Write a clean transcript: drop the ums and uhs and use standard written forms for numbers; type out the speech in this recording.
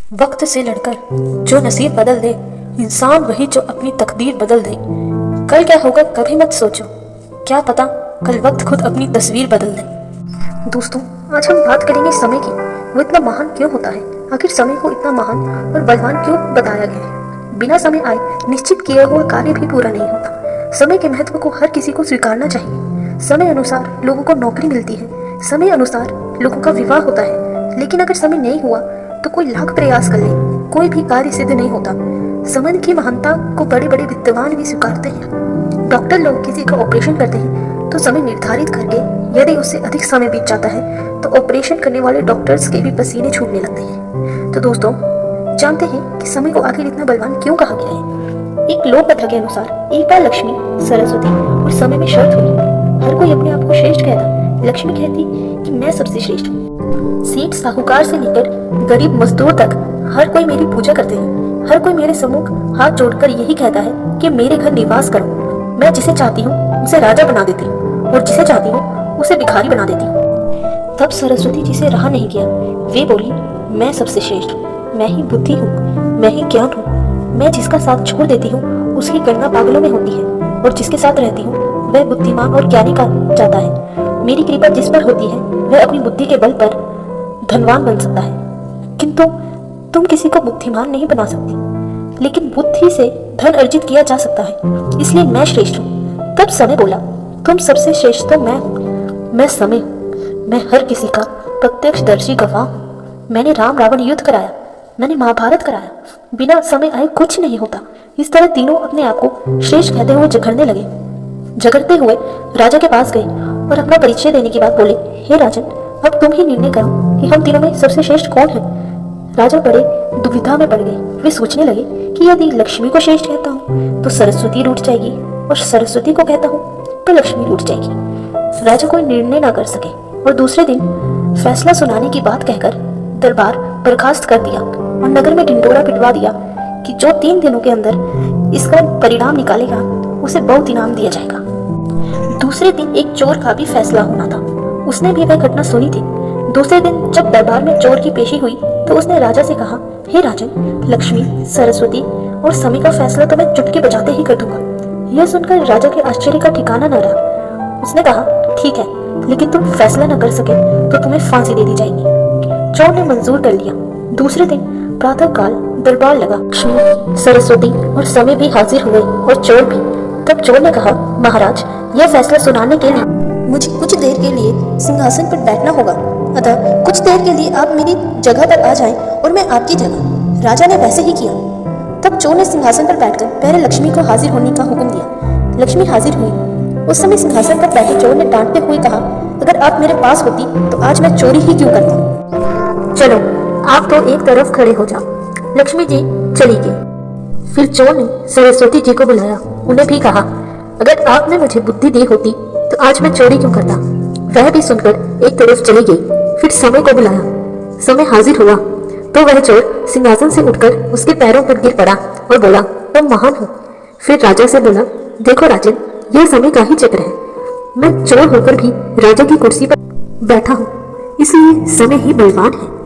वक्त से लड़कर जो नसीब बदल दे, इंसान वही जो अपनी तकदीर बदल दे। कल क्या होगा कभी मत सोचो, क्या पता कल वक्त खुद अपनी तस्वीर बदल दे। दोस्तों, आज हम बात करेंगे समय की। वो इतना महान क्यों होता है? आखिर समय को इतना महान और बलवान क्यों बताया गया है? बिना समय आए निश्चित किया हुआ कार्य भी पूरा नहीं होता। समय के महत्व को हर किसी को स्वीकारना चाहिए। समय अनुसार लोगों को नौकरी मिलती है, समय अनुसार लोगों का विवाह होता है, लेकिन अगर समय नहीं हुआ तो कोई लाख प्रयास कर ले, कोई भी कार्य सिद्ध नहीं होता। समय की महानता को बड़े बड़े विद्वान भी स्वीकारते हैं। डॉक्टर लोग किसी का ऑपरेशन करते हैं तो समय निर्धारित करके यदि उससे अधिक समय बीत जाता है तो ऑपरेशन करने वाले डॉक्टर्स के भी पसीने छूटने लगते हैं। तो दोस्तों, जानते हैं कि समय को आखिर इतना बलवान क्यों कहा गया है? एक लोक कथा के अनुसार एक बार लक्ष्मी, सरस्वती और समय में शर्त हुई। हर कोई अपने आप को श्रेष्ठ कहता। लक्ष्मी कहती कि मैं सबसे श्रेष्ठ हूँ। सेठ साहूकार से लेकर गरीब मजदूर तक हर कोई मेरी पूजा करते हैं। हर कोई मेरे सम्मुख हाथ जोड़कर यही कहता है कि मेरे घर निवास करो। मैं जिसे चाहती हूँ उसे राजा बना देती हूँ और जिसे चाहती हूँ उसे भिखारी बना देती हूँ। तब सरस्वती जी से रहा नहीं गया। वे बोली, मैं सबसे श्रेष्ठ हूँ, मैं ही बुद्धि हूँ, मैं ही ज्ञान हूँ। मैं जिसका साथ छोड़ देती हूँ उसकी गणना पागलों में होती है और जिसके साथ रहती हूँ वह बुद्धिमान और ज्ञानी कहा जाता है। मेरी कृपा जिस पर होती है वह अपनी बुद्धि के बल पर धनवान बन सकता है, किंतु तुम किसी को बुद्धिमान नहीं बना सकती, लेकिन बुद्धि से धन अर्जित किया जा सकता है। इसलिए मैं श्रेष्ठ हूँ। तब समय बोला, तुम सबसे श्रेष्ठ तो मैं हूँ, मैं समय हूँ, मैं हर किसी का प्रत्यक्षदर्शी गवाह हूँ। मैंने राम रावण युद्ध कराया, मैंने महाभारत कराया, बिना समय आए कुछ नहीं होता। इस तरह तीनों अपने आप को श्रेष्ठ कहते हुए झगड़ने लगे। झगड़ते हुए राजा के पास गए और अपना परिचय देने की बात बोले, हे राजन, अब तुम ही निर्णय करो कि हम तीनों में सबसे श्रेष्ठ कौन है। राजा बड़े दुविधा में पड़ गए। वे सोचने लगे कि यदि लक्ष्मी को श्रेष्ठ कहता हूँ तो सरस्वती रूठ जाएगी और सरस्वती को कहता हूँ तो लक्ष्मी रूठ जाएगी। राजा कोई निर्णय ना कर सके और दूसरे दिन फैसला सुनाने की बात कहकर दरबार बर्खास्त कर दिया और नगर में ढिंढोरा पिटवा दिया कि जो 3 दिनों के अंदर इसका परिणाम निकालेगा उसे बहुत इनाम दिया जाएगा। दूसरे दिन एक चोर का भी फैसला होना था। उसने भी वह घटना सुनी थी। दूसरे दिन जब दरबार में चोर की पेशी हुई तो उसने राजा से कहा, हे राजन, लक्ष्मी, सरस्वती और समय का फैसला तो मैं चुटकी बजाते ही कर दूंगा। यह सुनकर राजा के आश्चर्य का ठिकाना न रहा। उसने कहा, ठीक है, लेकिन तुम फैसला न कर सके तो तुम्हें फांसी दे दी जाएगी। चोर ने मंजूर कर लिया। दूसरे दिन प्रातः काल दरबार लगा। लक्ष्मी, सरस्वती और समय भी हाजिर हुए और चोर भी। तब चोर ने कहा, महाराज, यह फैसला सुनाने के लिए मुझे कुछ देर के लिए सिंहासन पर बैठना होगा, अतः कुछ देर के लिए आप मेरी जगह पर आ जाएं और मैं आपकी जगह। राजा ने वैसे ही किया। तब चोर ने सिंहासन पर बैठकर पहले लक्ष्मी को हाजिर होने का हुक्म दिया। लक्ष्मी हाजिर हुई। उस समय सिंहासन पर बैठे चोर ने डांटते हुए कहा, अगर आप मेरे पास होती तो आज मैं चोरी ही क्यों करता। चलो, आप तो एक तरफ खड़े हो जाओ। लक्ष्मी जी चली गई। फिर चोर ने सरस्वती जी को बुलाया। उन्हें भी कहा, अगर आपने मुझे बुद्धि दी होती तो आज मैं चोरी क्यों करता। वह भी सुनकर एक तरफ चली गई। फिर समय को बुलाया। समय हाजिर हुआ तो वह चोर सिंहासन से उठकर उसके पैरों पर गिर पड़ा और बोला, तुम महान हो। फिर राजा से बोला, देखो राजन, यह समय का ही चक्र है। मैं चोर होकर भी राजा की कुर्सी पर बैठा हूँ, इसलिए समय ही बलवान है।